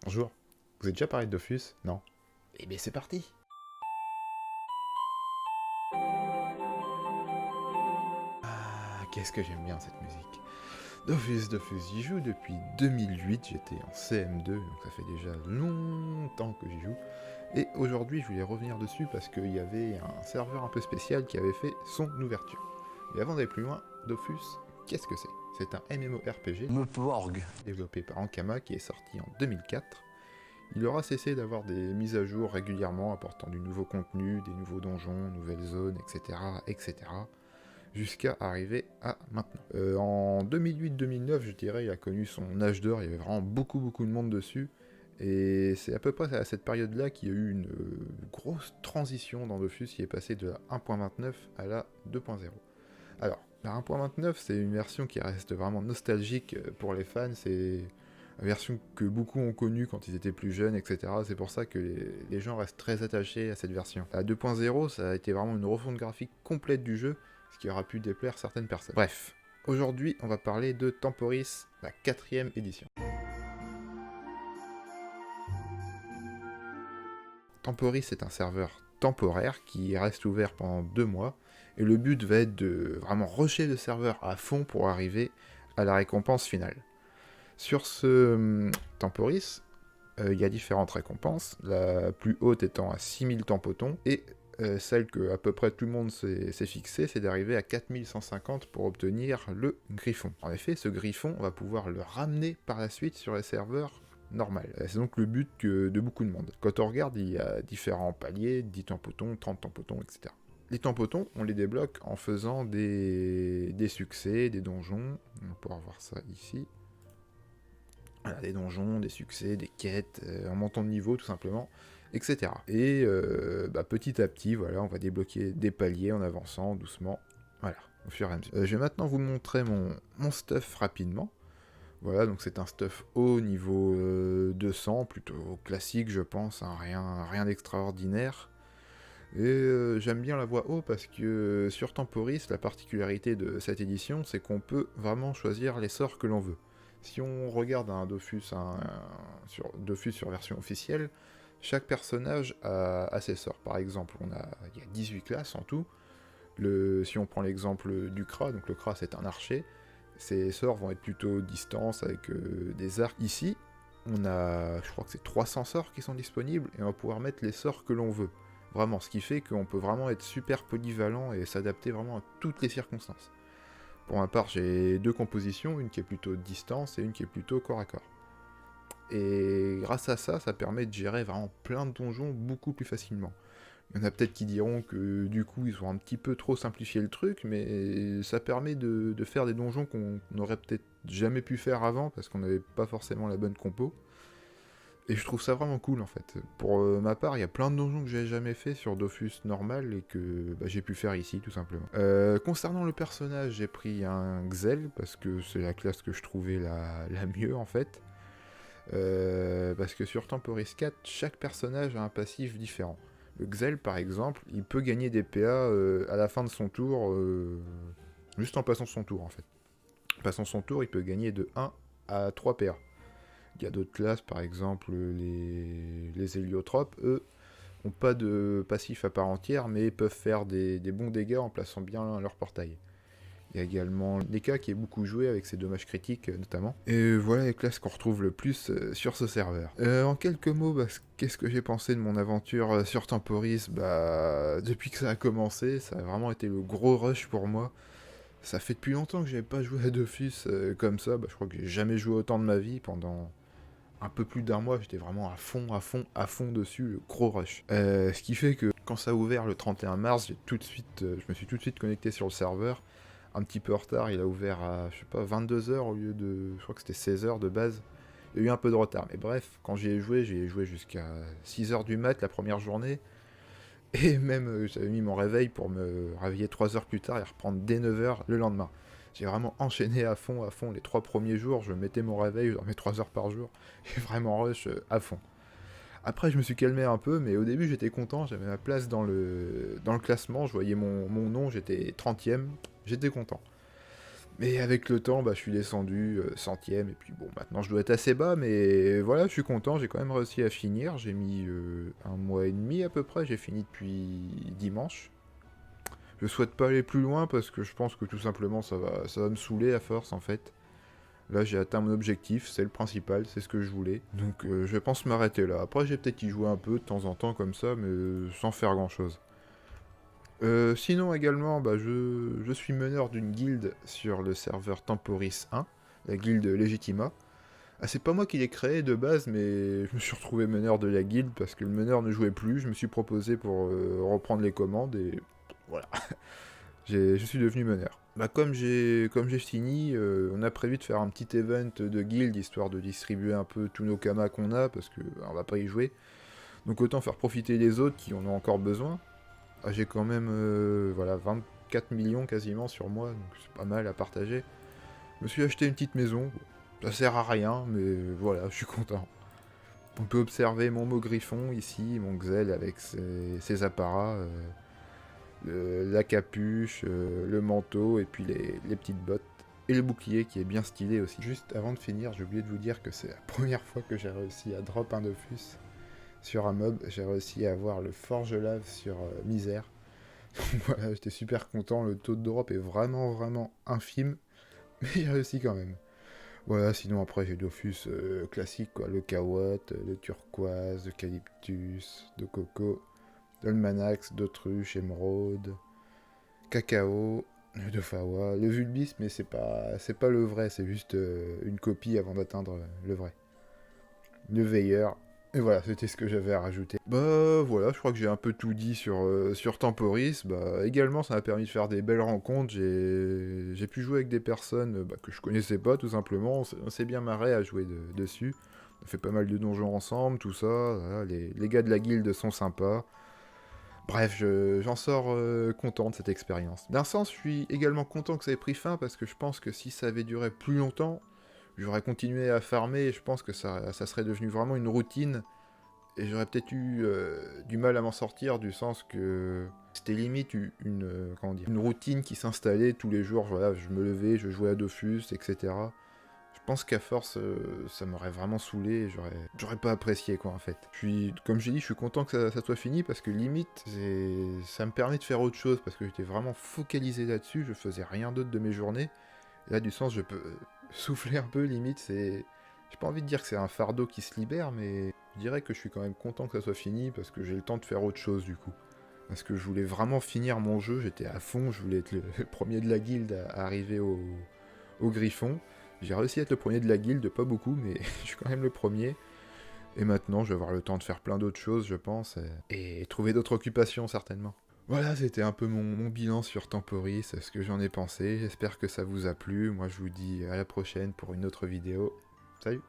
Bonjour, vous avez déjà parlé de Dofus? Non? Eh bien c'est parti. Ah, qu'est-ce que j'aime bien cette musique. Dofus, j'y joue depuis 2008, j'étais en CM2, donc ça fait déjà longtemps que j'y joue. Et aujourd'hui je voulais revenir dessus parce qu'il y avait un serveur un peu spécial qui avait fait son ouverture. Mais avant d'aller plus loin, Dofus, qu'est-ce que c'est? C'est un MMORPG Meporg. développé par Ankama qui est sorti en 2004. Il aura cessé d'avoir des mises à jour régulièrement apportant du nouveau contenu, des nouveaux donjons, nouvelles zones, etc. etc. jusqu'à arriver à maintenant. En 2008-2009, je dirais, il a connu son âge d'or, il y avait vraiment beaucoup de monde dessus. Et c'est à peu près à cette période-là qu'il y a eu une grosse transition dans Dofus, il est passé de la 1.29 à la 2.0. Alors, la 1.29, c'est une version qui reste vraiment nostalgique pour les fans, c'est une version que beaucoup ont connue quand ils étaient plus jeunes, etc. C'est pour ça que les gens restent très attachés à cette version. La 2.0, ça a été vraiment une refonte graphique complète du jeu, ce qui aura pu déplaire certaines personnes. Bref, aujourd'hui, on va parler de Temporis, la 4ème édition. Temporis est un serveur temporaire qui reste ouvert pendant 2 mois, et le but va être de vraiment rusher le serveur à fond pour arriver à la récompense finale. Sur ce Temporis, il y a différentes récompenses, la plus haute étant à 6000 tampotons, et celle que à peu près tout le monde s'est fixée, c'est d'arriver à 4150 pour obtenir le griffon. En effet, ce griffon, on va pouvoir le ramener par la suite sur les serveurs normal. C'est donc le but de beaucoup de monde. Quand on regarde, il y a différents paliers, 10 tampotons, 30 tampotons, etc. Les tampotons, on les débloque en faisant des succès, des donjons. On va pouvoir voir ça ici. Voilà, des donjons, des succès, des quêtes, en montant de niveau tout simplement, etc. Et petit à petit, voilà, on va débloquer des paliers en avançant doucement, voilà, au fur et à mesure. Je vais maintenant vous montrer mon stuff rapidement. Voilà, donc c'est un stuff haut, niveau 200, plutôt classique je pense, hein, rien d'extraordinaire. Et j'aime bien la voix haut parce que sur Temporis, la particularité de cette édition, c'est qu'on peut vraiment choisir les sorts que l'on veut. Si on regarde un Dofus, Dofus sur version officielle, chaque personnage a ses sorts. Par exemple, il y a 18 classes en tout. Si on prend l'exemple du Kra, donc le Kra c'est un archer, ses sorts vont être plutôt distance avec des arcs. Ici, je crois que c'est 300 sorts qui sont disponibles, et on va pouvoir mettre les sorts que l'on veut. Vraiment, ce qui fait qu'on peut vraiment être super polyvalent et s'adapter vraiment à toutes les circonstances. Pour ma part, j'ai 2 compositions, une qui est plutôt distance et une qui est plutôt corps à corps. Et grâce à ça, ça permet de gérer vraiment plein de donjons beaucoup plus facilement. Il y en a peut-être qui diront que du coup ils ont un petit peu trop simplifié le truc, mais ça permet de faire des donjons qu'on n'aurait peut-être jamais pu faire avant parce qu'on n'avait pas forcément la bonne compo. Et je trouve ça vraiment cool en fait. Pour ma part, il y a plein de donjons que j'ai jamais fait sur Dofus normal et que j'ai pu faire ici tout simplement. Concernant le personnage, j'ai pris un Xel parce que c'est la classe que je trouvais la mieux en fait. Parce que sur Temporis 4, chaque personnage a un passif différent. Le Xel, par exemple, il peut gagner des PA à la fin de son tour, juste en passant son tour, en fait. En passant son tour, il peut gagner de 1 à 3 PA. Il y a d'autres classes, par exemple, les héliotropes, eux, n'ont pas de passif à part entière, mais peuvent faire des bons dégâts en plaçant bien leur portail. Il y a également Neka qui est beaucoup joué avec ses dommages critiques notamment. Et voilà les classes qu'on retrouve le plus sur ce serveur. En quelques mots, qu'est-ce que j'ai pensé de mon aventure sur Temporis? Depuis que ça a commencé, ça a vraiment été le gros rush pour moi. Ça fait depuis longtemps que j'avais pas joué à Dofus comme ça. Je crois que j'ai jamais joué autant de ma vie. Pendant un peu plus d'un mois, j'étais vraiment à fond dessus, le gros rush. Ce qui fait que quand ça a ouvert le 31 mars, je me suis tout de suite connecté sur le serveur. Un petit peu en retard, il a ouvert à, 22h au lieu de, je crois que c'était 16h de base. Il y a eu un peu de retard, mais bref, quand j'y ai joué jusqu'à 6h du mat la première journée. Et même, j'avais mis mon réveil pour me réveiller 3 heures plus tard et reprendre dès 9h le lendemain. J'ai vraiment enchaîné à fond, les 3 premiers jours, je mettais mon réveil, je dormais 3 heures par jour, et vraiment rush à fond. Après, je me suis calmé un peu, mais au début, j'étais content, j'avais ma place dans le classement, je voyais mon nom, j'étais 30ème, j'étais content. Mais avec le temps, bah, je suis descendu centième, et puis bon, maintenant je dois être assez bas, mais voilà, je suis content, j'ai quand même réussi à finir. J'ai mis un mois et demi à peu près, j'ai fini depuis dimanche. Je souhaite pas aller plus loin parce que je pense que tout simplement ça va me saouler à force en fait. Là j'ai atteint mon objectif, c'est le principal, c'est ce que je voulais. Donc je pense m'arrêter là. Après j'ai peut-être y jouer un peu de temps en temps comme ça, mais sans faire grand chose. Sinon également, bah, je suis meneur d'une guilde sur le serveur Temporis 1, la guilde Legitima. Ah, c'est pas moi qui l'ai créé de base, mais je me suis retrouvé meneur de la guilde parce que le meneur ne jouait plus. Je me suis proposé pour reprendre les commandes et voilà, je suis devenu meneur. Bah, comme j'ai fini, on a prévu de faire un petit event de guild histoire de distribuer un peu tous nos kamas qu'on a parce que bah, on va pas y jouer. Donc autant faire profiter les autres qui en ont encore besoin. Ah, j'ai quand même voilà, 24 millions quasiment sur moi, donc c'est pas mal à partager. Je me suis acheté une petite maison, ça sert à rien, mais voilà, je suis content. On peut observer mon mot griffon ici, mon Xel avec ses apparats, la capuche, le manteau et puis les petites bottes. Et le bouclier qui est bien stylé aussi. Juste avant de finir, j'ai oublié de vous dire que c'est la première fois que j'ai réussi à drop un Dofus sur un mob. J'ai réussi à avoir le Forge Lave sur Misère. Voilà, j'étais super content, le taux de drop est vraiment vraiment infime, mais j'ai réussi quand même. Voilà, sinon après j'ai Dofus classique quoi, le Kawat, le Turquoise, le Calyptus, de Coco, le Manax, d'Autruche, Émeraude, Cacao, le Dofawa, le Vulbis, mais c'est pas le vrai, c'est juste une copie avant d'atteindre le vrai. Le Veilleur, et voilà, c'était ce que j'avais à rajouter. Bah voilà, je crois que j'ai un peu tout dit sur Temporis. Bah également, ça m'a permis de faire des belles rencontres. J'ai pu jouer avec des personnes bah, que je connaissais pas, tout simplement. On s'est bien marré à jouer dessus. On a fait pas mal de donjons ensemble, tout ça. Voilà, les gars de la guilde sont sympas. Bref, j'en sors content de cette expérience. D'un sens, je suis également content que ça ait pris fin parce que je pense que si ça avait duré plus longtemps, j'aurais continué à farmer et je pense que ça serait devenu vraiment une routine et j'aurais peut-être eu du mal à m'en sortir du sens que c'était limite comment dire, une routine qui s'installait tous les jours. Voilà, je me levais, je jouais à Dofus, etc. Je pense qu'à force, ça m'aurait vraiment saoulé et j'aurais pas apprécié quoi en fait. Comme j'ai dit, je suis content que ça soit fini parce que limite, ça me permet de faire autre chose parce que j'étais vraiment focalisé là-dessus, je faisais rien d'autre de mes journées. Et là, du sens, je peux souffler un peu limite, j'ai pas envie de dire que c'est un fardeau qui se libère, mais je dirais que je suis quand même content que ça soit fini parce que j'ai le temps de faire autre chose du coup. Parce que je voulais vraiment finir mon jeu, j'étais à fond, je voulais être le premier de la guilde à arriver au Griffon. J'ai réussi à être le premier de la guilde, pas beaucoup, mais je suis quand même le premier. Et maintenant, je vais avoir le temps de faire plein d'autres choses, je pense, et trouver d'autres occupations certainement. Voilà, c'était un peu mon bilan sur Temporis, ce que j'en ai pensé. J'espère que ça vous a plu. Moi, je vous dis à la prochaine pour une autre vidéo. Salut!